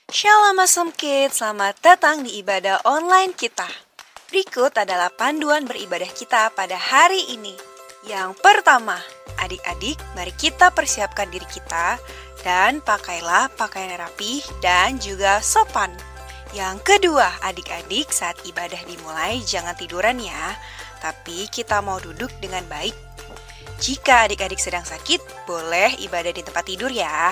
Shalom Awesome Kids, selamat datang di ibadah online kita. Berikut adalah panduan beribadah kita pada hari ini. Yang pertama, adik-adik, mari kita persiapkan diri kita dan pakailah pakaian yang rapih dan juga sopan. Yang kedua, adik-adik, saat ibadah dimulai jangan tiduran ya, tapi kita mau duduk dengan baik. Jika adik-adik sedang sakit, boleh ibadah di tempat tidur ya.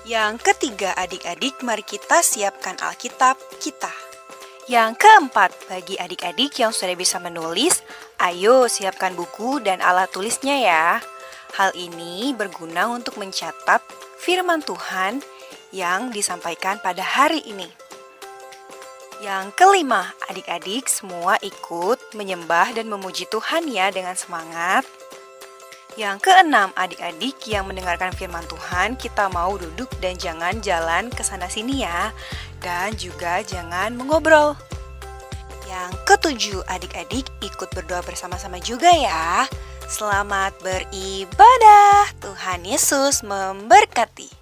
Yang ketiga, adik-adik, mari kita siapkan Alkitab kita. Yang keempat, bagi adik-adik yang sudah bisa menulis, ayo siapkan buku dan alat tulisnya ya. Hal ini berguna untuk mencatat firman Tuhan yang disampaikan pada hari ini. Yang kelima, adik-adik semua ikut menyembah dan memuji Tuhan ya dengan semangat. Yang keenam, adik-adik yang mendengarkan firman Tuhan, kita mau duduk dan jangan jalan ke sana sini ya. Dan juga jangan mengobrol. Yang ketujuh, adik-adik ikut berdoa bersama-sama juga ya. Selamat beribadah. Tuhan Yesus memberkati.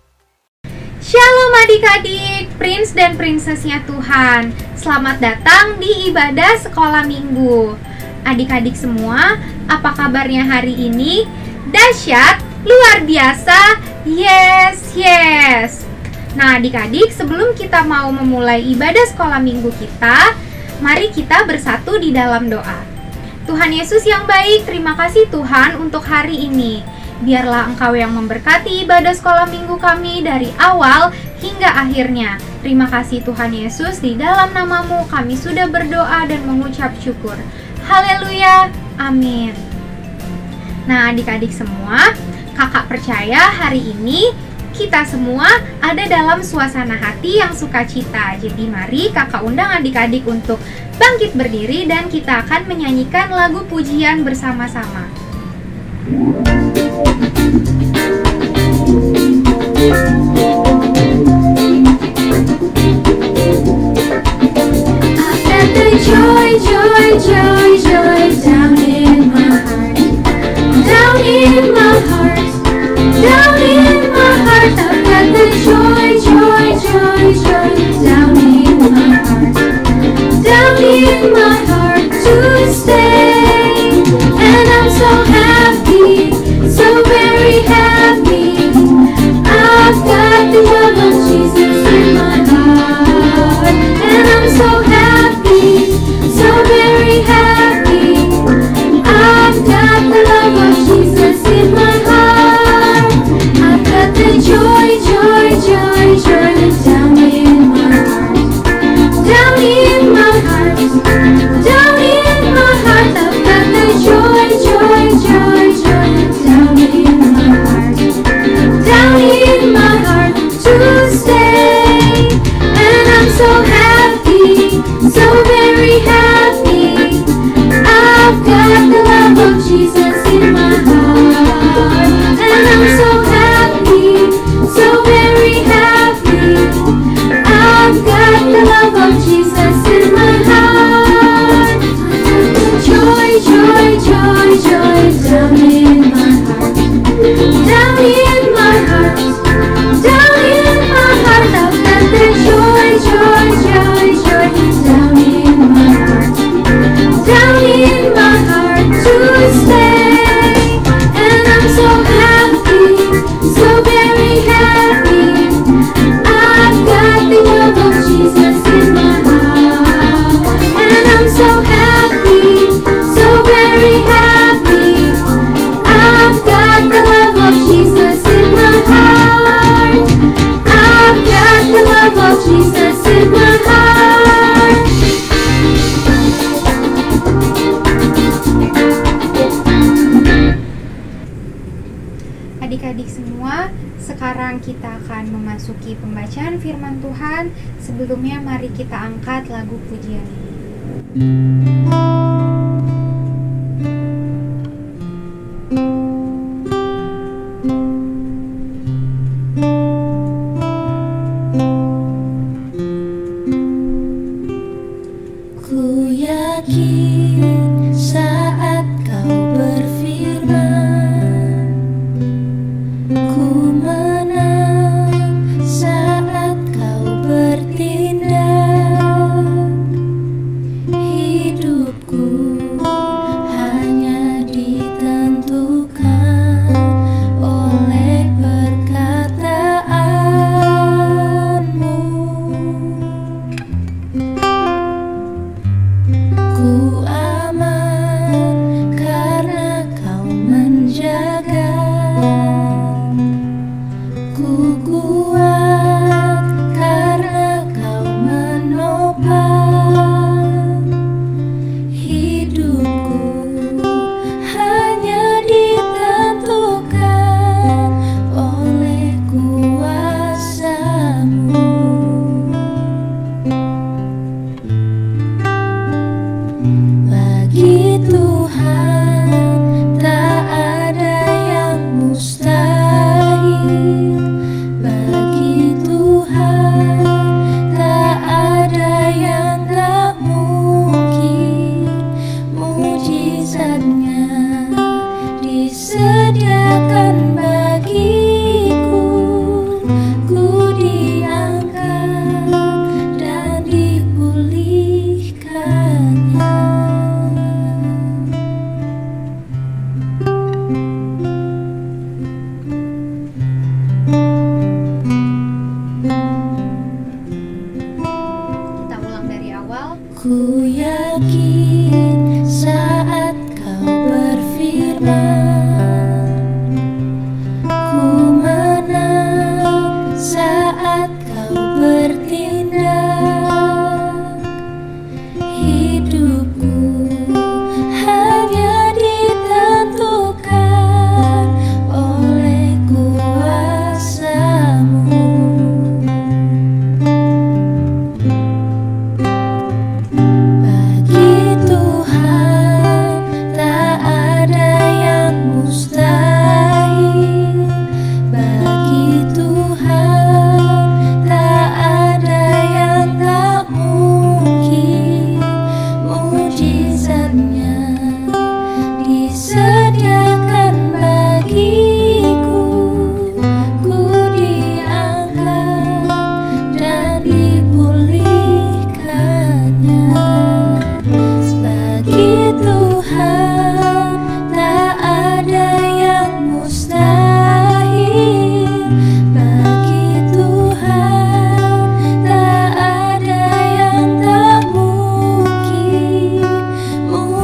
Shalom adik-adik, Prince dan Princess-nya Tuhan. Selamat datang di ibadah sekolah minggu. Adik-adik semua, apa kabarnya hari ini? Dahsyat, luar biasa, yes. Nah adik-adik, sebelum kita mau memulai ibadah sekolah minggu kita, mari kita bersatu di dalam doa. Tuhan Yesus yang baik, terima kasih Tuhan untuk hari ini. Biarlah Engkau yang memberkati ibadah sekolah minggu kami dari awal hingga akhirnya. Terima kasih Tuhan Yesus, di dalam nama-Mu kami sudah berdoa dan mengucap syukur. Haleluya, amin. Nah adik-adik semua, kakak percaya hari ini kita semua ada dalam suasana hati yang sukacita. Jadi mari kakak undang adik-adik untuk bangkit berdiri dan kita akan menyanyikan lagu pujian bersama-sama. Joy down in my heart, down in my heart, down in my heart. I've got the joy down in my heart, down in my heart to stay. And I'm so happy, so very happy. I've got the love of Jesus in my heart, and I'm so happy, so very happy. I've got the love of Jesus in my heart. I've got the joy down in my heart, down in my heart, down in my heart. I've got the joy down in my heart, down in my heart to stay. And I'm so happy, so very happy. I've got the love of Jesus in my heart, and I'm so happy, so very happy. I've got the love of Jesus in my heart. Joy down in my heart, down in my heart, down in my heart. I've got the joy down in my heart, down in my heart to stay. And I'm so happy, so very happy. I've got the love of Jesus in my heart, and I'm so happy, so very happy. I've got the love of Jesus in my heart. I've got the love of Jesus in my heart. Adik-adik semua, sekarang kita akan memasuki pembacaan firman Tuhan. Sebelumnya mari kita angkat lagu pujian ini. Ku yakin saat kau berfirman, ku menang saat kau bertindak.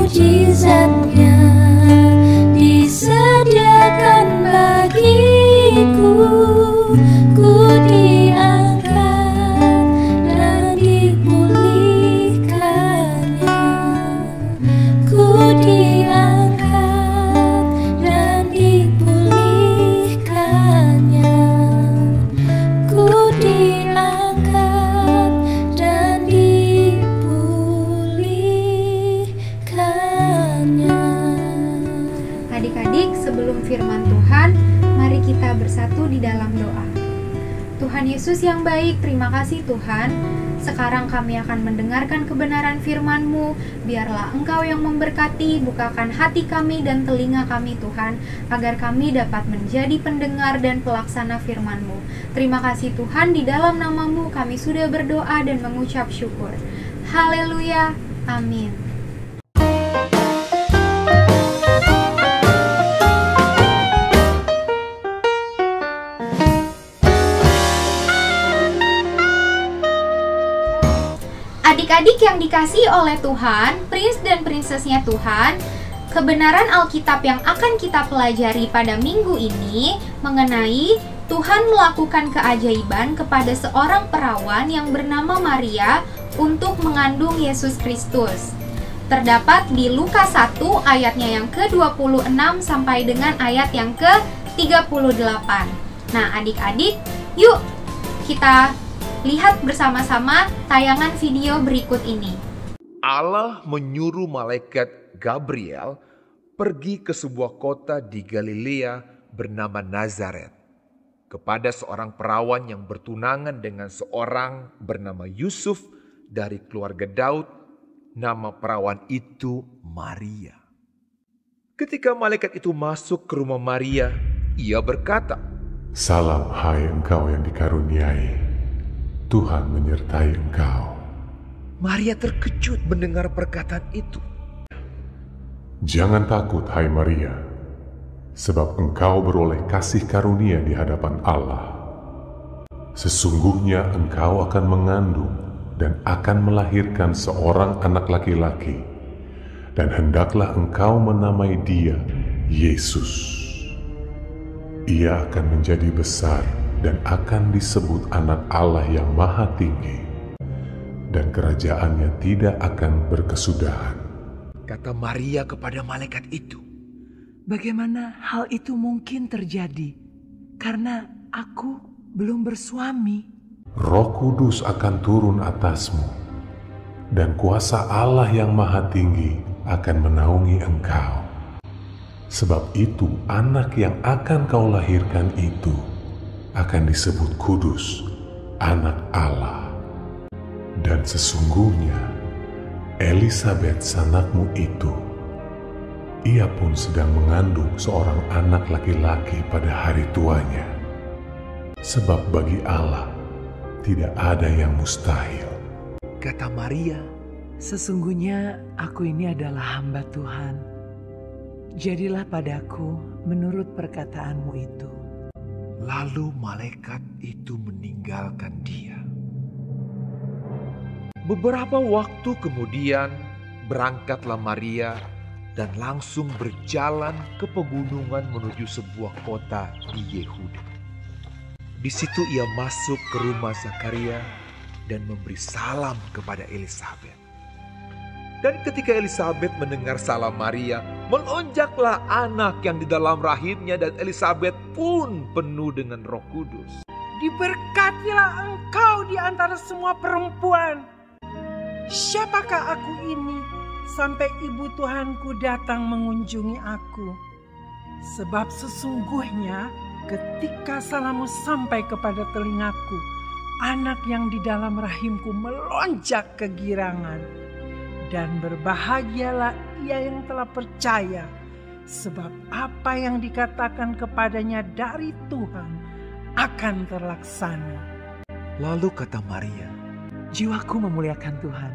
mujizatnya disediakan bagiku. Ku diangkat dan dipulihkannya. Ku diangkat dan dipulihkannya. Ku diangkat dan dipulihkannya. Adik-adik, sebelum firman Tuhan, mari kita bersatu di dalam doa. Tuhan Yesus yang baik, terima kasih Tuhan. Sekarang kami akan mendengarkan kebenaran firman-Mu. Biarlah Engkau yang memberkati, bukakan hati kami dan telinga kami Tuhan, agar kami dapat menjadi pendengar dan pelaksana firman-Mu. Terima kasih Tuhan, di dalam nama-Mu kami sudah berdoa dan mengucap syukur. Haleluya, amin. Adik-adik yang dikasihi oleh Tuhan, Prince dan Princess-nya Tuhan, kebenaran Alkitab yang akan kita pelajari pada minggu ini mengenai Tuhan melakukan keajaiban kepada seorang perawan yang bernama Maria untuk mengandung Yesus Kristus. Terdapat di Lukas 1 ayatnya yang ke-26 sampai dengan ayat yang ke-38. Nah, adik-adik, yuk kita lihat bersama-sama tayangan video berikut ini. Allah menyuruh malaikat Gabriel pergi ke sebuah kota di Galilea bernama Nazaret kepada seorang perawan yang bertunangan dengan seorang bernama Yusuf dari keluarga Daud. Nama perawan itu Maria. Ketika malaikat itu masuk ke rumah Maria, ia berkata, "Salam hai engkau yang dikaruniai, Tuhan menyertai engkau." Maria terkejut mendengar perkataan itu. "Jangan takut hai Maria, sebab engkau beroleh kasih karunia di hadapan Allah. Sesungguhnya engkau akan mengandung dan akan melahirkan seorang anak laki-laki, dan hendaklah engkau menamai dia Yesus. Ia akan menjadi besar dan akan disebut anak Allah yang maha tinggi, dan kerajaannya tidak akan berkesudahan." Kata Maria kepada malaikat itu, "Bagaimana hal itu mungkin terjadi? Karena aku belum bersuami." "Roh Kudus akan turun atasmu, dan kuasa Allah yang maha tinggi akan menaungi engkau. Sebab itu anak yang akan kau lahirkan itu akan disebut kudus, anak Allah. Dan sesungguhnya Elisabet sanakmu itu, ia pun sedang mengandung seorang anak laki-laki pada hari tuanya. Sebab bagi Allah tidak ada yang mustahil." kata Maria, "Sesungguhnya aku ini adalah hamba Tuhan. Jadilah padaku menurut perkataanmu itu." lalu malaikat itu meninggalkan dia. Beberapa waktu kemudian berangkatlah Maria dan langsung berjalan ke pegunungan menuju sebuah kota di Yehuda. Di situ ia masuk ke rumah Zakaria dan memberi salam kepada Elisabet. Dan ketika Elisabet mendengar salam Maria, melonjaklah anak yang di dalam rahimnya, dan Elisabet pun penuh dengan Roh Kudus. "Diberkatilah engkau di antara semua perempuan. Siapakah aku ini sampai ibu Tuhanku datang mengunjungi aku? Sebab sesungguhnya ketika salammu sampai kepada telingaku, anak yang di dalam rahimku melonjak kegirangan. Dan berbahagialah ia yang telah percaya, sebab apa yang dikatakan kepadanya dari Tuhan akan terlaksana." Lalu kata Maria, "Jiwaku memuliakan Tuhan,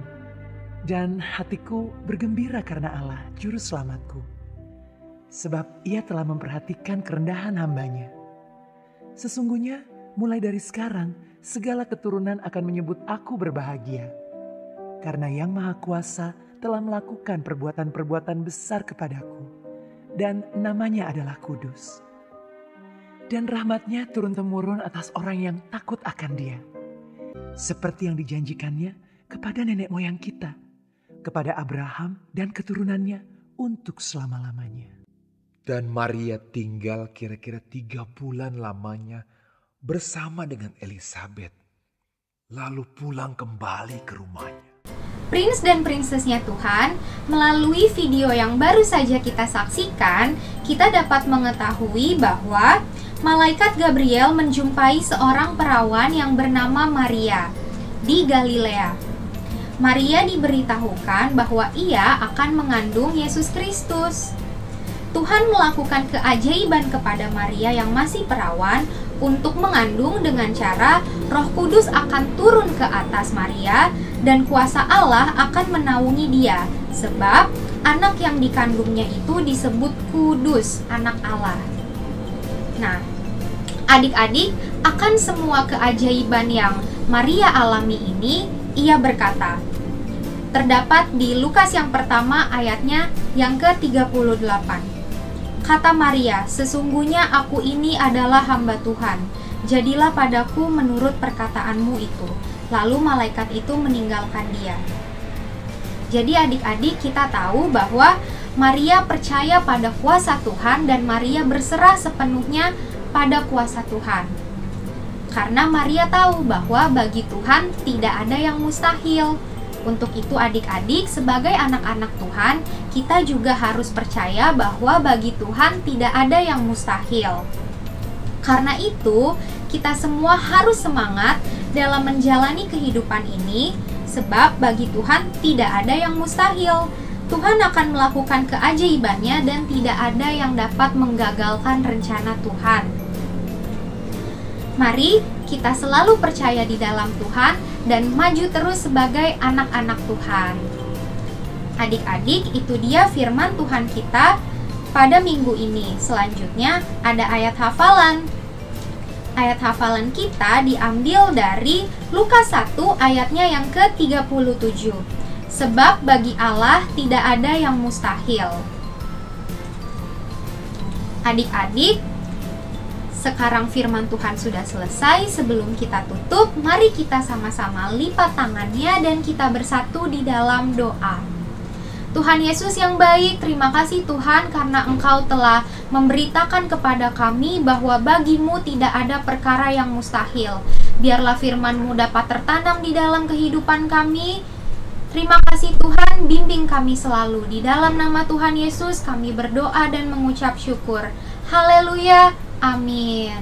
dan hatiku bergembira karena Allah, Juru Selamatku. Sebab ia telah memperhatikan kerendahan hambanya. Sesungguhnya mulai dari sekarang segala keturunan akan menyebut aku berbahagia. Karena Yang Maha Kuasa telah melakukan perbuatan-perbuatan besar kepadaku, dan namanya adalah kudus. Dan rahmat-Nya turun-temurun atas orang yang takut akan Dia, seperti yang dijanjikannya kepada nenek moyang kita, kepada Abraham dan keturunannya untuk selama-lamanya. Dan Maria tinggal kira-kira 3 bulan lamanya bersama dengan Elisabet, lalu pulang kembali ke rumahnya. Prince dan princess-nya Tuhan, melalui video yang baru saja kita saksikan, kita dapat mengetahui bahwa malaikat Gabriel menjumpai seorang perawan yang bernama Maria di Galilea. Maria diberitahukan bahwa ia akan mengandung Yesus Kristus. Tuhan melakukan keajaiban kepada Maria yang masih perawan untuk mengandung dengan cara Roh Kudus akan turun ke atas Maria dan kuasa Allah akan menaungi dia, sebab anak yang dikandungnya itu disebut kudus, anak Allah. Nah, adik-adik, akan semua keajaiban yang Maria alami ini, ia berkata, terdapat di Lukas yang pertama ayatnya yang ke-38. Kata Maria, sesungguhnya aku ini adalah hamba Tuhan, jadilah padaku menurut perkataanmu itu. Lalu malaikat itu meninggalkan dia. Jadi adik-adik, kita tahu bahwa Maria percaya pada kuasa Tuhan dan Maria berserah sepenuhnya pada kuasa Tuhan. Karena Maria tahu bahwa bagi Tuhan tidak ada yang mustahil. Untuk itu adik-adik, sebagai anak-anak Tuhan, kita juga harus percaya bahwa bagi Tuhan tidak ada yang mustahil. Karena itu, kita semua harus semangat dalam menjalani kehidupan ini, sebab bagi Tuhan tidak ada yang mustahil. Tuhan akan melakukan keajaibannya dan tidak ada yang dapat menggagalkan rencana Tuhan. Mari kita selalu percaya di dalam Tuhan dan maju terus sebagai anak-anak Tuhan. Adik-adik, itu dia firman Tuhan kita pada minggu ini. Selanjutnya ada ayat hafalan. Ayat hafalan kita diambil dari Lukas 1 ayatnya yang ke-37. Sebab bagi Allah tidak ada yang mustahil. Adik-adik, sekarang firman Tuhan sudah selesai. Sebelum kita tutup, mari kita sama-sama lipat tangannya dan kita bersatu di dalam doa. Tuhan Yesus yang baik, terima kasih Tuhan karena Engkau telah memberitakan kepada kami bahwa bagimu tidak ada perkara yang mustahil. Biarlah firman-Mu dapat tertanam di dalam kehidupan kami. Terima kasih Tuhan, bimbing kami selalu. Di dalam nama Tuhan Yesus kami berdoa dan mengucap syukur. Haleluya. Amin.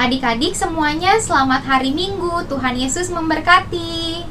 Adik-adik semuanya, selamat hari Minggu. Tuhan Yesus memberkati.